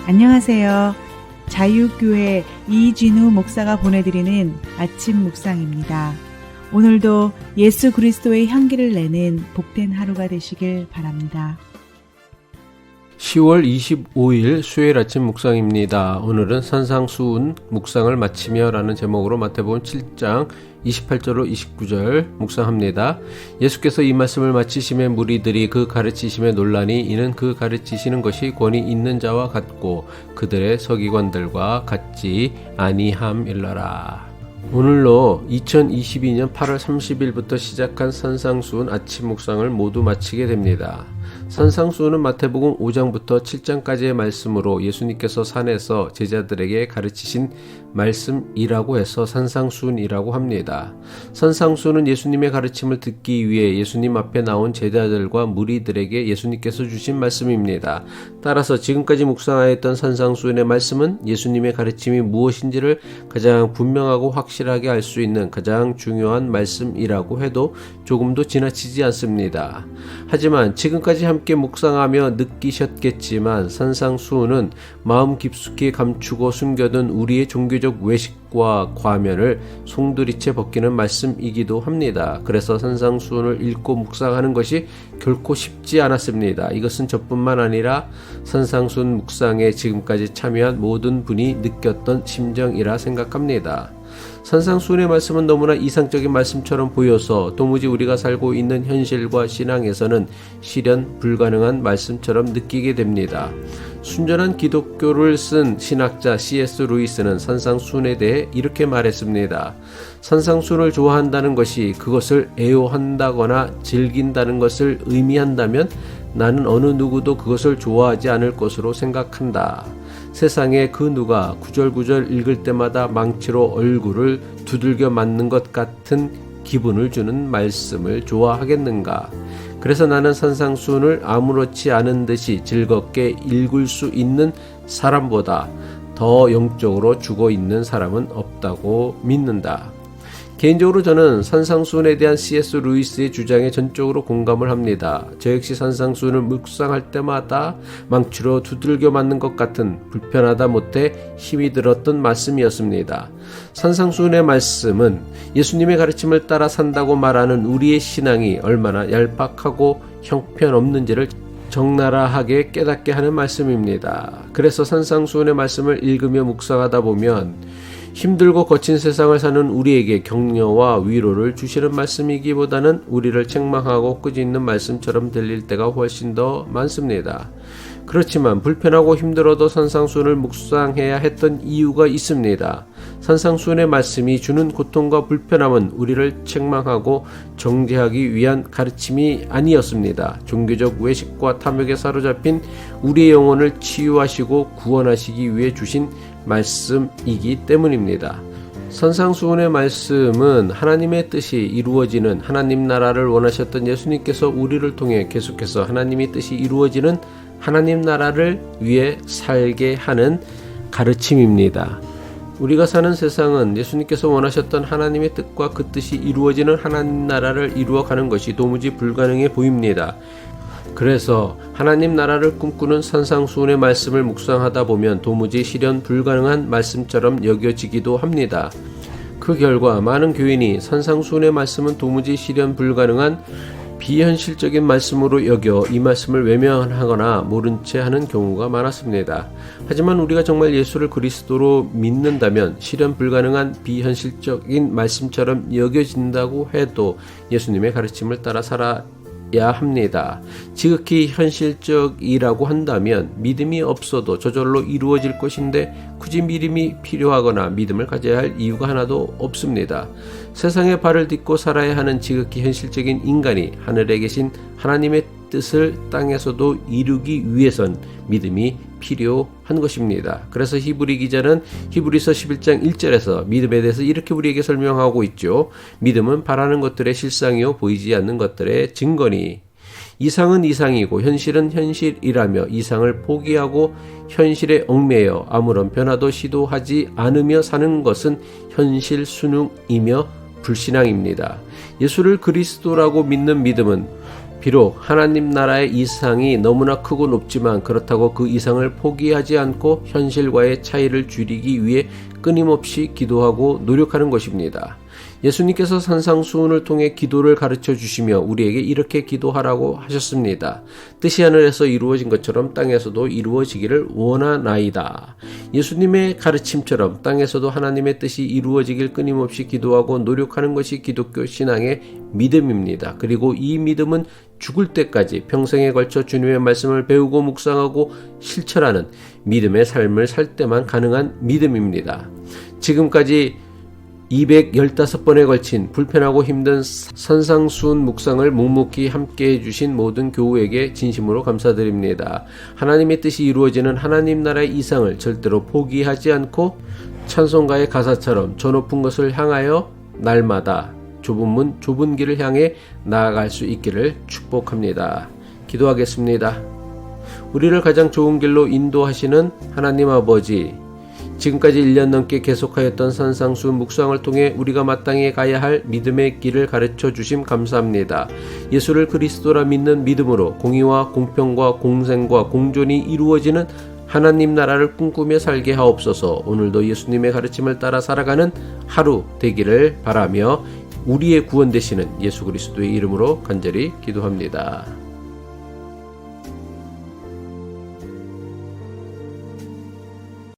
안녕하세요. 자유교회 이진우 목사가 보내드리는 아침 묵상입니다. 오늘도 예수 그리스도의 향기를 내는 복된 하루가 되시길 바랍니다. 10월 25일 수요일 아침 묵상입니다. 오늘은 산상수훈 묵상을 마치며 라는 제목으로 마태복음 7장 28절로 29절 묵상합니다. 예수께서 이 말씀을 마치심에 무리들이 그 가르치심에 놀라니 이는 그 가르치시는 것이 권위 있는 자와 같고 그들의 서기관들과 같지 아니함일러라. 오늘로 2022년 8월 30일부터 시작한 산상수훈 아침 묵상을 모두 마치게 됩니다. 산상수훈은 마태복음 5장부터 7장까지의 말씀으로 예수님께서 산에서 제자들에게 가르치신 말씀이라고 해서 산상수훈이라고 합니다. 산상수훈은 예수님의 가르침을 듣기 위해 예수님 앞에 나온 제자들과 무리들에게 예수님께서 주신 말씀입니다. 따라서 지금까지 묵상하였던 산상수훈의 말씀은 예수님의 가르침이 무엇인지를 가장 분명하고 확실하게 알 수 있는 가장 중요한 말씀이라고 해도 조금도 지나치지 않습니다. 하지만 지금까지 함께 묵상하며 느끼셨겠지만 산상수훈은 마음 깊숙이 감추고 숨겨둔 우리의 종교적 외식과 과면을 송두리째 벗기는 말씀이기도 합니다. 그래서 산상수훈을 읽고 묵상하는 것이 결코 쉽지 않았습니다. 이것은 저뿐만 아니라 산상수훈 묵상에 지금까지 참여한 모든 분이 느꼈던 심정이라 생각합니다. 산상수훈의 말씀은 너무나 이상적인 말씀처럼 보여서 도무지 우리가 살고 있는 현실과 신앙에서는 실현 불가능한 말씀처럼 느끼게 됩니다. 순전한 기독교를 쓴 신학자 C.S. 루이스는 산상수훈에 대해 이렇게 말했습니다. 산상수훈을 좋아한다는 것이 그것을 애호한다거나 즐긴다는 것을 의미한다면 나는 어느 누구도 그것을 좋아하지 않을 것으로 생각한다. 세상에 그 누가 구절구절 읽을 때마다 망치로 얼굴을 두들겨 맞는 것 같은 기분을 주는 말씀을 좋아하겠는가? 그래서 나는 산상수훈을 아무렇지 않은 듯이 즐겁게 읽을 수 있는 사람보다 더 영적으로 죽어 있는 사람은 없다고 믿는다. 개인적으로 저는 산상수훈에 대한 C.S. 루이스의 주장에 전적으로 공감을 합니다. 저 역시 산상수훈을 묵상할 때마다 망치로 두들겨 맞는 것 같은 불편하다 못해 힘이 들었던 말씀이었습니다. 산상수훈의 말씀은 예수님의 가르침을 따라 산다고 말하는 우리의 신앙이 얼마나 얄팍하고 형편없는지를 적나라하게 깨닫게 하는 말씀입니다. 그래서 산상수훈의 말씀을 읽으며 묵상하다 보면 힘들고 거친 세상을 사는 우리에게 격려와 위로를 주시는 말씀이기보다는 우리를 책망하고 끄집는 말씀처럼 들릴 때가 훨씬 더 많습니다. 그렇지만 불편하고 힘들어도 산상수훈을 묵상해야 했던 이유가 있습니다. 산상수훈의 말씀이 주는 고통과 불편함은 우리를 책망하고 정죄하기 위한 가르침이 아니었습니다. 종교적 외식과 탐욕에 사로잡힌 우리의 영혼을 치유하시고 구원하시기 위해 주신 말씀이기 때문입니다. 산상수훈의 말씀은 하나님의 뜻이 이루어지는 하나님 나라를 원하셨던 예수님께서 우리를 통해 계속해서 하나님의 뜻이 이루어지는 하나님 나라를 위해 살게 하는 가르침입니다. 우리가 사는 세상은 예수님께서 원하셨던 하나님의 뜻과 그 뜻이 이루어지는 하나님 나라를 이루어가는 것이 도무지 불가능해 보입니다. 그래서 하나님 나라를 꿈꾸는 산상수훈의 말씀을 묵상하다 보면 도무지 실현 불가능한 말씀처럼 여겨지기도 합니다. 그 결과 많은 교인이 산상수훈의 말씀은 도무지 실현 불가능한 비현실적인 말씀으로 여겨 이 말씀을 외면하거나 모른 채 하는 경우가 많았습니다. 하지만 우리가 정말 예수를 그리스도로 믿는다면 실현 불가능한 비현실적인 말씀처럼 여겨진다고 해도 예수님의 가르침을 따라 살아야 합니다. 지극히 현실적이라고 한다면 믿음이 없어도 저절로 이루어질 것인데 굳이 믿음이 필요하거나 믿음을 가져야 할 이유가 하나도 없습니다. 세상에 발을 딛고 살아야 하는 지극히 현실적인 인간이 하늘에 계신 하나님의 뜻을 땅에서도 이루기 위해선 믿음이 필요한 것입니다. 그래서 히브리 기자는 히브리서 11장 1절에서 믿음에 대해서 이렇게 우리에게 설명하고 있죠. 믿음은 바라는 것들의 실상이요 보이지 않는 것들의 증거니 이상은 이상이고 현실은 현실이라며 이상을 포기하고 현실에 얽매여 아무런 변화도 시도하지 않으며 사는 것은 현실 순응이며 불신앙입니다. 예수를 그리스도라고 믿는 믿음은 비록 하나님 나라의 이상이 너무나 크고 높지만 그렇다고 그 이상을 포기하지 않고 현실과의 차이를 줄이기 위해 끊임없이 기도하고 노력하는 것입니다. 예수님께서 산상수훈을 통해 기도를 가르쳐 주시며 우리에게 이렇게 기도하라고 하셨습니다. 뜻이 하늘에서 이루어진 것처럼 땅에서도 이루어지기를 원하나이다. 예수님의 가르침처럼 땅에서도 하나님의 뜻이 이루어지길 끊임없이 기도하고 노력하는 것이 기독교 신앙의 믿음입니다. 그리고 이 믿음은 죽을 때까지 평생에 걸쳐 주님의 말씀을 배우고 묵상하고 실천하는 믿음의 삶을 살 때만 가능한 믿음입니다. 지금까지 215번에 걸친 불편하고 힘든 산상수훈 묵상을 묵묵히 함께 해주신 모든 교우에게 진심으로 감사드립니다. 하나님의 뜻이 이루어지는 하나님 나라의 이상을 절대로 포기하지 않고 찬송가의 가사처럼 저 높은 것을 향하여 날마다 좁은 문 좁은 길을 향해 나아갈 수 있기를 축복합니다. 기도하겠습니다. 우리를 가장 좋은 길로 인도하시는 하나님 아버지, 지금까지 1년 넘게 계속하였던 산상수훈 묵상을 통해 우리가 마땅히 가야 할 믿음의 길을 가르쳐 주심 감사합니다. 예수를 그리스도라 믿는 믿음으로 공의와 공평과 공생과 공존이 이루어지는 하나님 나라를 꿈꾸며 살게 하옵소서. 오늘도 예수님의 가르침을 따라 살아가는 하루 되기를 바라며 우리의 구원 되시는 예수 그리스도의 이름으로 간절히 기도합니다.